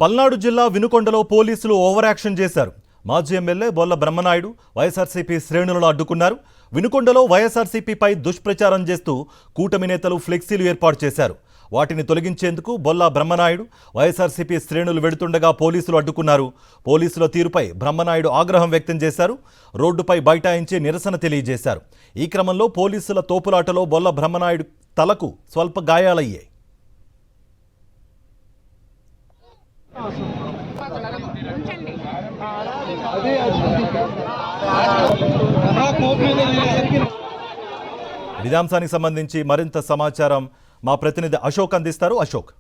పల్నాడు జిల్లా వినుకొండలో పోలీసులు over action చేశారు. మాజీ ఎమ్మెల్యే బొల్ల బ్రహ్మనాయుడు వైఎస్ఆర్సీపీ శ్రేణులను అడ్డుకున్నారు. వినుకొండలో వైఎస్ఆర్సీపీపై దుష్ప్రచారం చేస్తూ కూటమి నేతలు ఫ్లెక్సీలు ఏర్పాటు చేశారు. వాటిని తొలగించేందుకు బొల్ల బ్రహ్మనాయుడు వైఎస్ఆర్సీపీ శ్రేణులు వెడుతుండగా పోలీసులు అడ్డుకున్నారు. పోలీసుల తీరుపై బ్రహ్మనాయుడు ఆగ్రహం వ్యక్తం చేశారు. రోడ్డుపై బైఠాయించి నిరసన తెలియజేశారు. ఈ క్రమంలో పోలీసుల తోపులాటలో బొల్ల బ్రహ్మనాయుడు తలకు స్వల్ప గాయాలయ్యాయి. ఇదే అంశానికి సంబంధించి మరింత సమాచారం మా ప్రతినిధి అశోక్ అందిస్తారు. అశోక్,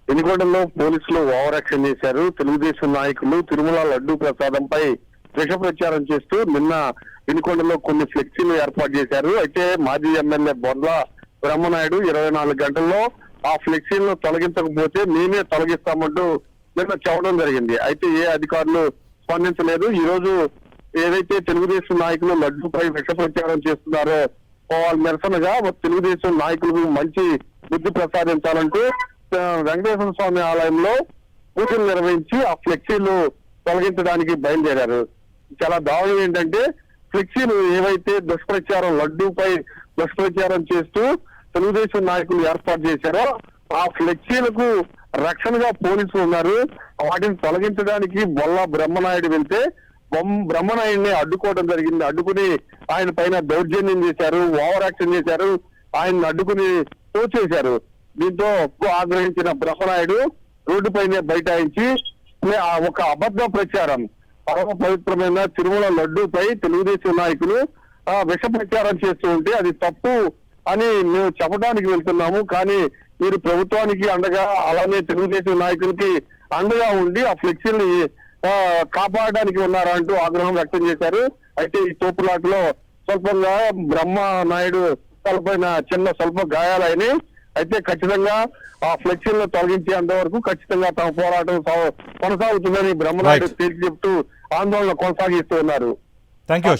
వినుకొండలో పోలీసులు ఓవర్ యాక్షన్ చేశారు. తెలుగుదేశం నాయకులు తిరుమల లడ్డూ ప్రసాదంపై విష ప్రచారం చేస్తూ నిన్న వినుకొండలో కొన్ని ఫ్లెక్సీలు ఏర్పాటు చేశారు. అయితే మాజీ ఎమ్మెల్యే బొల్ల బ్రహ్మనాయుడు 24 గంటల్లో ఆ ఫ్లెక్సీలను తొలగించకపోతే మేమే తొలగిస్తామంటూ నిన్న చెప్పడం జరిగింది. అయితే ఏ అధికారులు స్పందించలేదు. ఈ రోజు ఏదైతే తెలుగుదేశం నాయకులు లడ్డూపై విష ప్రచారం చేస్తున్నారో వాళ్ళ నిరసనగా తెలుగుదేశం నాయకులకు మంచి బుద్ధి ప్రసాదించాలంటూ వెంకటేశ్వర స్వామి ఆలయంలో పూజలు నిర్వహించి ఆ ఫ్లెక్సీలు తొలగించడానికి బయలుదేరారు. చాలా దారుణం ఏంటంటే ఫ్లెక్సీలు ఏవైతే దుష్ప్రచారం లడ్డూపై దుష్ప్రచారం చేస్తూ తెలుగుదేశం నాయకులు ఏర్పాటు చేశారో ఆ ఫ్లెక్సీలకు రక్షణగా పోలీసులు ఉన్నారు. వాటిని తొలగించడానికి బొల్ల బ్రహ్మనాయుడు వెళ్తే బ్రహ్మనాయుడిని అడ్డుకోవడం జరిగింది. అడ్డుకుని ఆయన పైన దౌర్జన్యం చేశారు, ఓవర్ యాక్షన్ చేశారు, ఆయన్ని అడ్డుకుని తోచేశారు. దీంతో ఆగ్రహించిన బ్రహ్మనాయుడు రోడ్డుపైనే బైఠాయించి ఒక అబద్ధ ప్రచారం పరమ పవిత్రమైన తిరుమల లడ్డూపై తెలుగుదేశం నాయకులు విష ప్రచారం చేస్తూ ఉంటే అది తప్పు అని మేము చెప్పడానికి వెళ్తున్నాము. కానీ మీరు ప్రభుత్వానికి అండగా అలానే తెలుగుదేశం నాయకులకి అండగా ఉండి ఆ ఫ్లెక్సీని కాపాడడానికి ఉన్నారా అంటూ ఆగ్రహం వ్యక్తం చేశారు. అయితే ఈ తోపులాటలో స్వల్పంగా బ్రహ్మనాయుడు తలపైన స్వల్ప గాయాలైనాయి. అయితే ఖచ్చితంగా ఆ ఫ్లెక్సీలను తొలగించేంత వరకు ఖచ్చితంగా తమ పోరాటం కొనసాగుతుందని బ్రహ్మనాయుడు తేల్చి చెప్తూ ఆందోళన కొనసాగిస్తూ ఉన్నారు. థాంక్యూ.